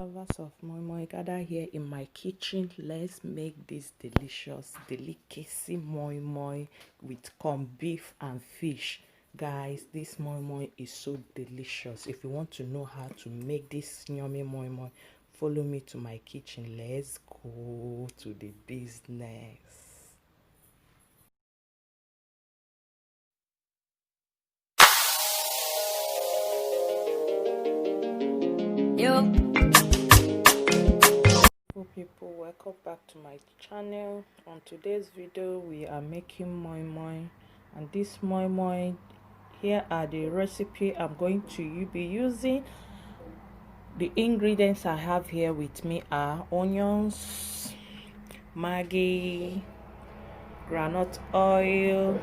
Lovers of moi-moi, gather here in my kitchen. Let's make this delicious delicacy moi-moi with corned beef and fish. Guys, this moi-moi is so delicious. If you want to know how to make this yummy moi-moi, follow me to my kitchen. Let's go to the business. People, welcome back to my channel. On today's video we are making moi-moi, and this moi-moi, here are the recipe I'm going to be using. The ingredients I have here with me are onions, Maggie, groundnut oil.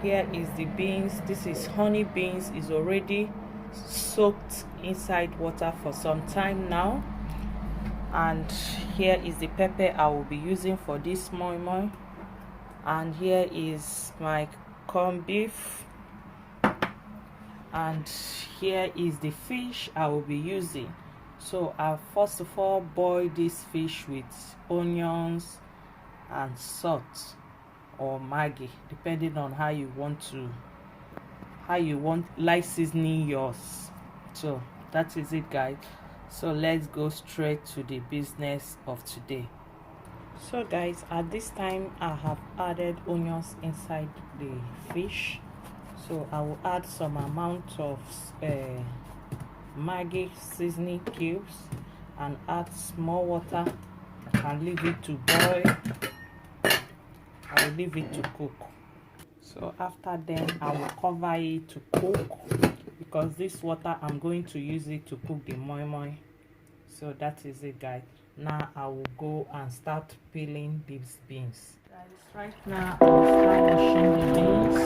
Here is the beans. This is honey beans. Is already soaked inside water for some time now. And here is the pepper I will be using for this moi-moi, and here is my corned beef, and here is the fish I will be using. So I first of all boil this fish with onions and salt or Maggie, depending on how you like seasoning yours. So that is it, guys. So let's go straight to the business of today. So guys, at this time I have added onions inside the fish. So I will add some amount of Maggi seasoning cubes and add small water and leave it to boil. I will leave it to cook. So after then I will cover it to cook, because this water I'm going to use it to cook the moi-moi. So that is it, guys. Now I will go and start peeling these beans. Guys, right now I will start washing the beans.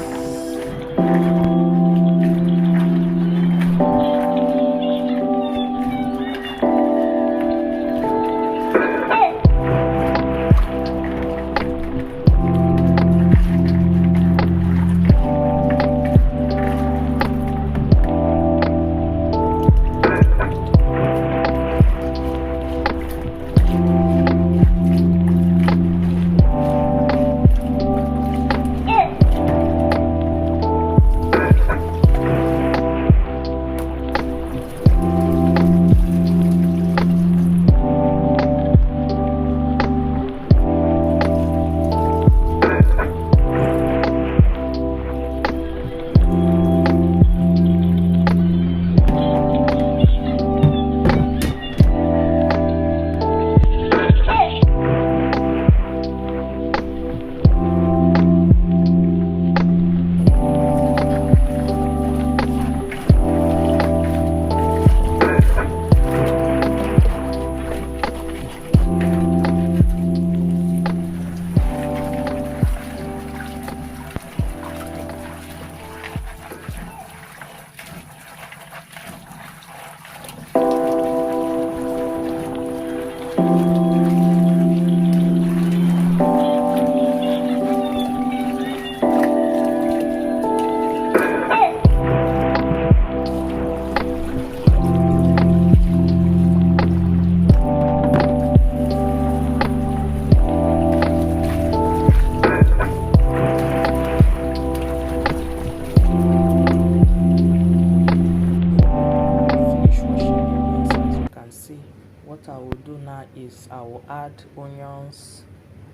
What I will do now is I will add onions,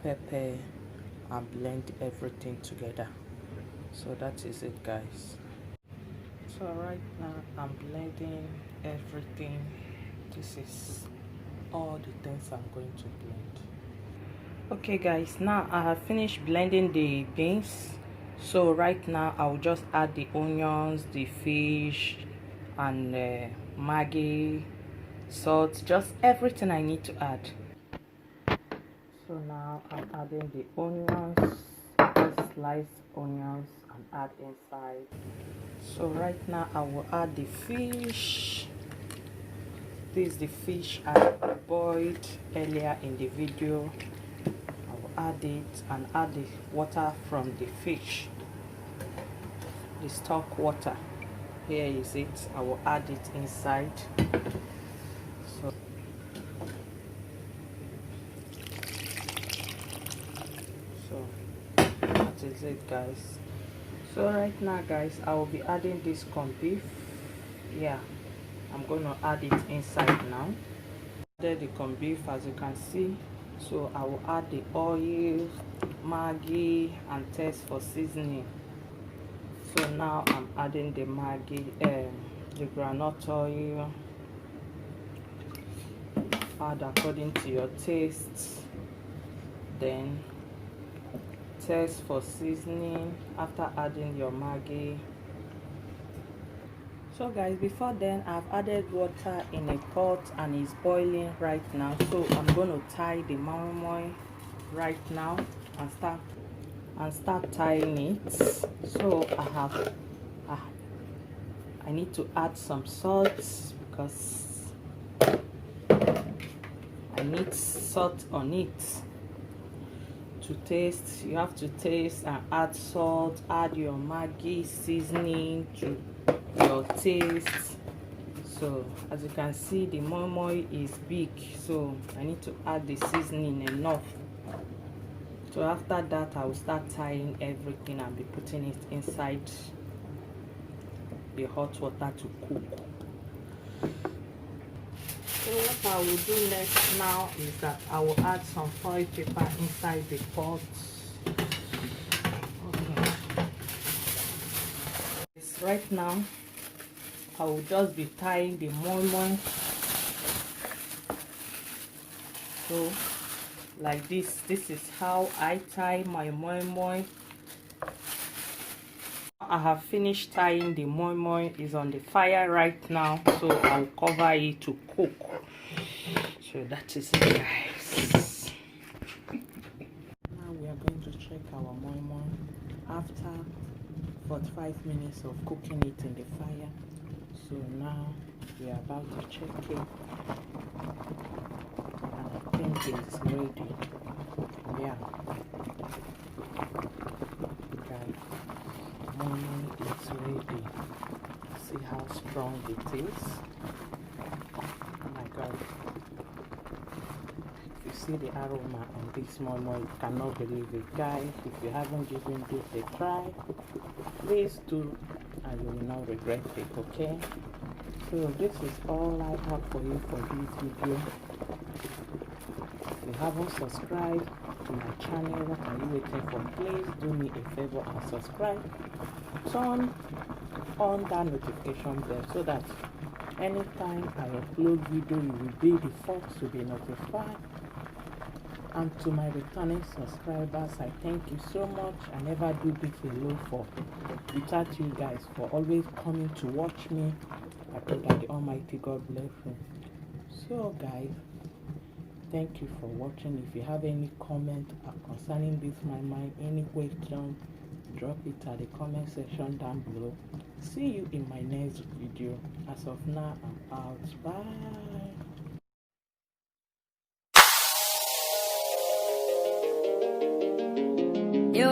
pepper, and blend everything together. So that is it, guys. So right now I'm blending everything. This is all the things I'm going to blend. Okay guys, now I have finished blending the beans. So right now I'll just add the onions, the fish, and Maggi, salt, just everything I need to add. So now I'm adding the onions, just slice onions and add inside. So right now I will add the fish. This is the fish I boiled earlier in the video. I will add it and add the water from the fish, the stock water. Here is it. I will add it inside. So that is it, guys. So right now, guys, I will be adding this corned beef. Yeah, I'm gonna add it inside now. Added the corned beef, as you can see. So I will add the oil, Maggie, and taste for seasoning. So now I'm adding the Maggie, the groundnut oil. Add according to your taste. Then taste for seasoning after adding your Maggie. So guys, before then I've added water in a pot and it's boiling right now. So I'm going to tie the moi-moi right now and start tying it. So I need to add some salt because I need salt on it to taste. You have to taste and add salt, add your Maggi seasoning to your taste. So as you can see, the moi-moi is big, so I need to add the seasoning enough. So after that I will start tying everything and be putting it inside the hot water to cook. So what I will do next now is that I will add some foil paper inside the pot. Okay. Right now I will just be tying the moi-moi. So like this is how I tie my moi-moi. I have finished tying the moi-moi. Is on the fire right now, so I'll cover it to cook. So that is it, guys. Now we are going to check our moi-moi after 45 minutes of cooking it in the fire. So now we are about to check it, and I think it's ready. Yeah, guys, moi-moi is ready. See how strong it is. Oh my god, if you see the aroma on this moi-moi, you cannot believe it, guys. If you haven't given this a try, please do, and you will not regret it. Okay, so this is all I have for you for this video. If you haven't subscribed to my channel, what are you waiting for? Please do me a favor and subscribe. Turn on that notification bell so that anytime I upload video, you will be the first to be notified. And to my returning subscribers, I thank you so much. I never do this alone without you guys for always coming to watch me. I pray that the Almighty God bless you. So guys, thank you for watching. If you have any comment concerning this moi-moi, any question, drop it at the comment section down below. See you in my next video. As of now, I'm out. Bye. Yo.